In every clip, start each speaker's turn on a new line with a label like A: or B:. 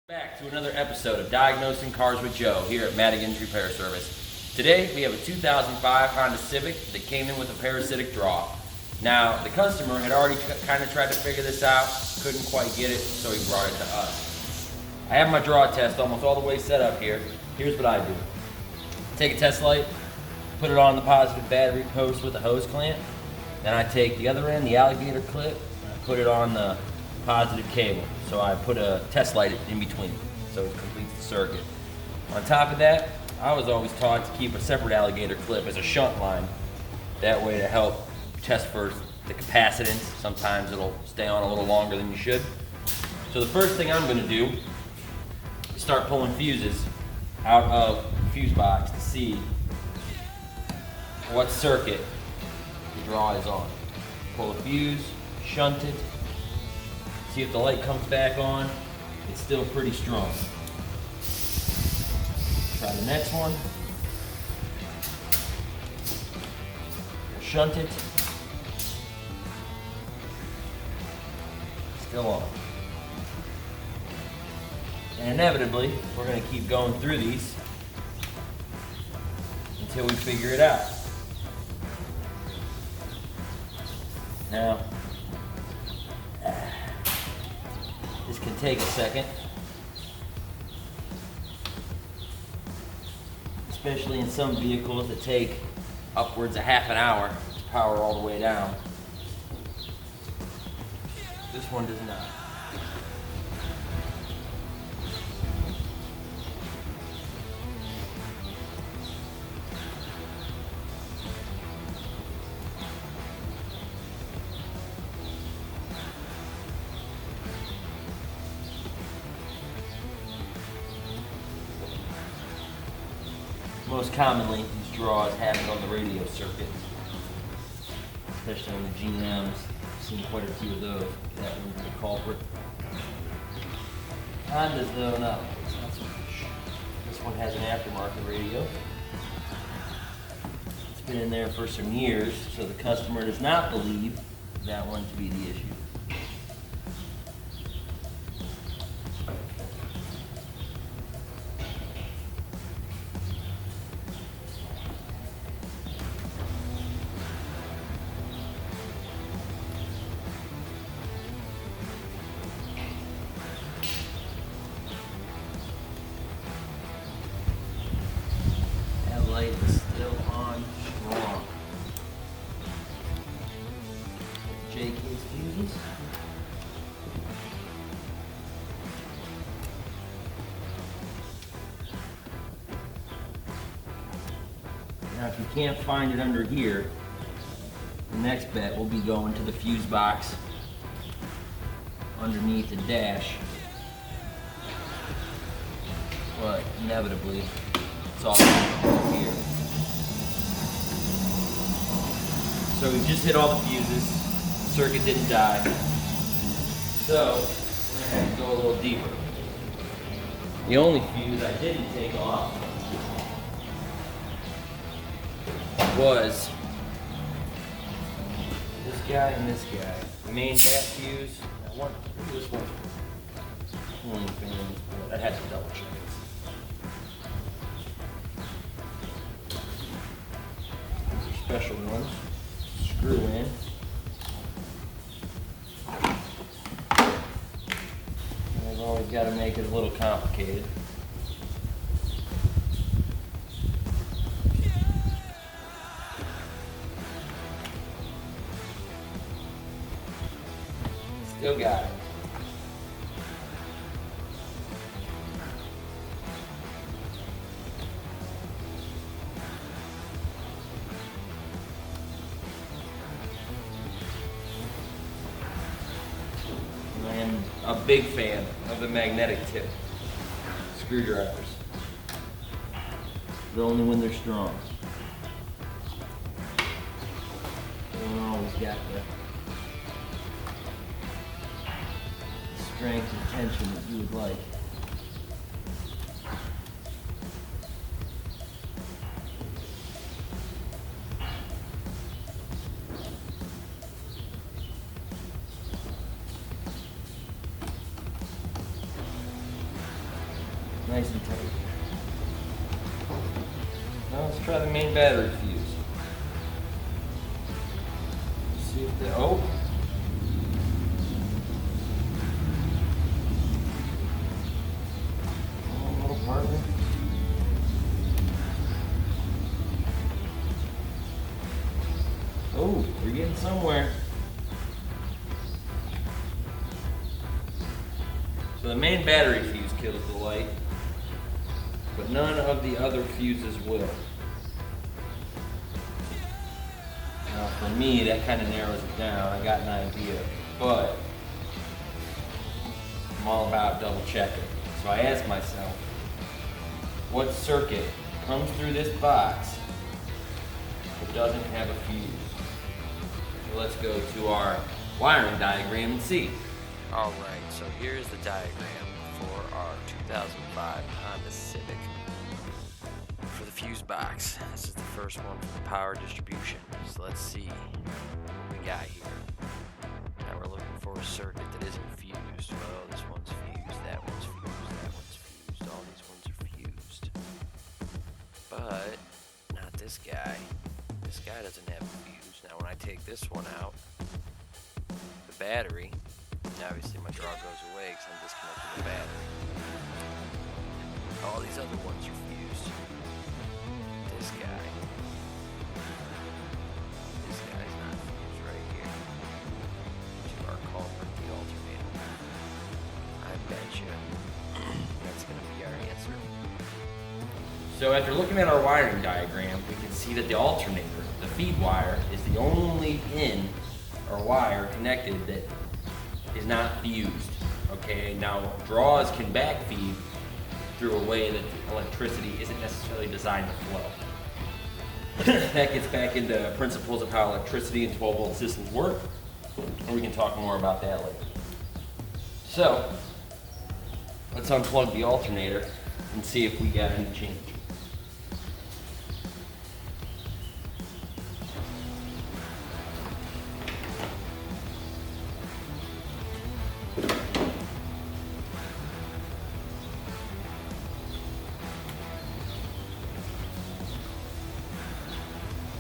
A: Back to another episode of Diagnosing Cars with Joe here at Madigan's Repair Service. Today we have a 2005 Honda Civic that came in with a parasitic draw. Now the customer had already kind of tried to figure this out, couldn't quite get it, so he brought it to us. I have my draw test almost all the way set up here. Here's what I do. Take a test light, put it on the positive battery post with a hose clamp. Then I take the other end, the alligator clip, and I put it on the positive cable. So I put a test light in between, so it completes the circuit. On top of that, I was always taught to keep a separate alligator clip as a shunt line. That way to help test for the capacitance. Sometimes it'll stay on a little longer than you should. So the first thing I'm gonna do is start pulling fuses out of the fuse box to see what circuit the draw is on. Pull a fuse, shunt it, see if the light comes back on. It's still pretty strong. Try the next one. Shunt it. Still on. And inevitably, we're going to keep going through these until we figure it out. Now, this can take a second, especially in some vehicles that take upwards of half an hour to power all the way down. This one does not. Most commonly, these draws happen on the radio circuit, especially on the GMs. I've seen quite a few of those. That one's the culprit. Hondas, though, no. It's not so much. This one has an aftermarket radio. It's been in there for some years, so the customer does not believe that one to be the issue. Light is still on strong. JK's fuses. Now if you can't find it under here, the next bet will be going to the fuse box underneath the dash. But inevitably, it's all here. So we just hit all the fuses. The circuit didn't die. So we're gonna have to go a little deeper. The only fuse I didn't take off was this guy and this guy. The main gap fuse. This one. Cooling fans, but I had to double check it. Special ones, screw in. And I've always got to make it a little complicated. Still got it. A big fan of the magnetic tip screwdrivers, but only when they're strong. They don't always got the strength and tension that you would like. Nice and tight. Now let's try the main battery fuse. See if the oh. Little partner. Oh, we're getting somewhere. So the main battery fuse kills the light, but none of the other fuses will. Now for me, that kind of narrows it down. I got an idea, but I'm all about double checking. So I asked myself, what circuit comes through this box but doesn't have a fuse? So let's go to our wiring diagram and see.
B: Alright, so here's the diagram for our 2005 Honda Civic. For the fuse box, this is the first one for the power distribution. So let's see what we got here. Now we're looking for a circuit that isn't fused. Well, this one's fused, that one's fused, that one's fused, all these ones are fused. But not this guy. This guy doesn't have a fuse. Now when I take this one out, the battery, obviously my draw goes away because I'm disconnecting the battery. All these other ones are fused. This guy's not fused right here. To our culprit, the alternator. I bet you that's going to be our answer.
A: So after looking at our wiring diagram, we can see that the alternator, the feed wire, is the only pin or wire connected that is not fused. Okay, now draws can backfeed through a way that the electricity isn't necessarily designed to flow. That gets back into principles of how electricity and 12-volt systems work, and we can talk more about that later. So let's unplug the alternator and see if we got any change.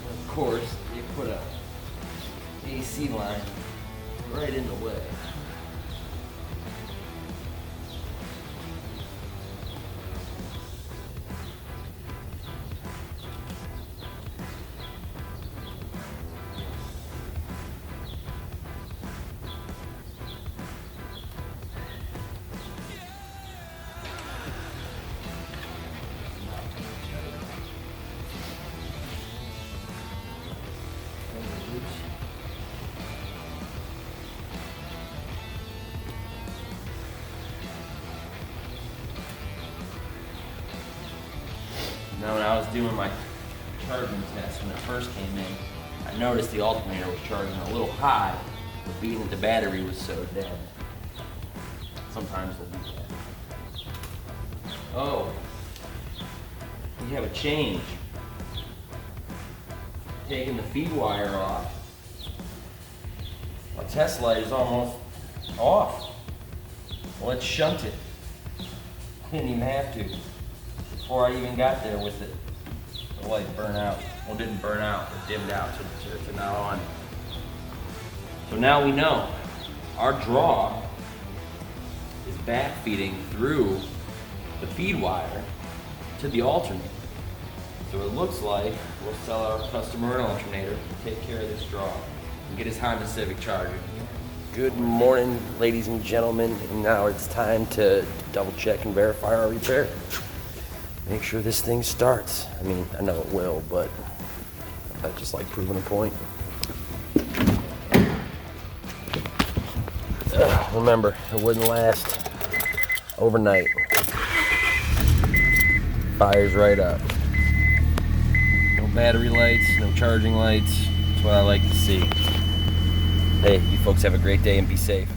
A: Of course, they put a AC line right in the way. Now when I was doing my charging test when it first came in, I noticed the alternator was charging a little high, but being that the battery was so dead. Sometimes they'll do that. Oh, we have a change. Taking the feed wire off. Our test light is almost off. Well, let's shunt it. Didn't even have to. Before I even got there with it, the light burned out. Well, it didn't burn out, it dimmed out, so it's not on. So now we know our draw is backfeeding through the feed wire to the alternator. So it looks like we'll sell our customer an alternator and take care of this draw and get his Honda Civic charging.
C: Good morning, ladies and gentlemen, and now it's time to double check and verify our repair. Make sure this thing starts. I mean, I know it will, but I just like proving a point. Remember, it wouldn't last overnight. Fires right up. No battery lights, no charging lights. That's what I like to see. Hey, you folks have a great day and be safe.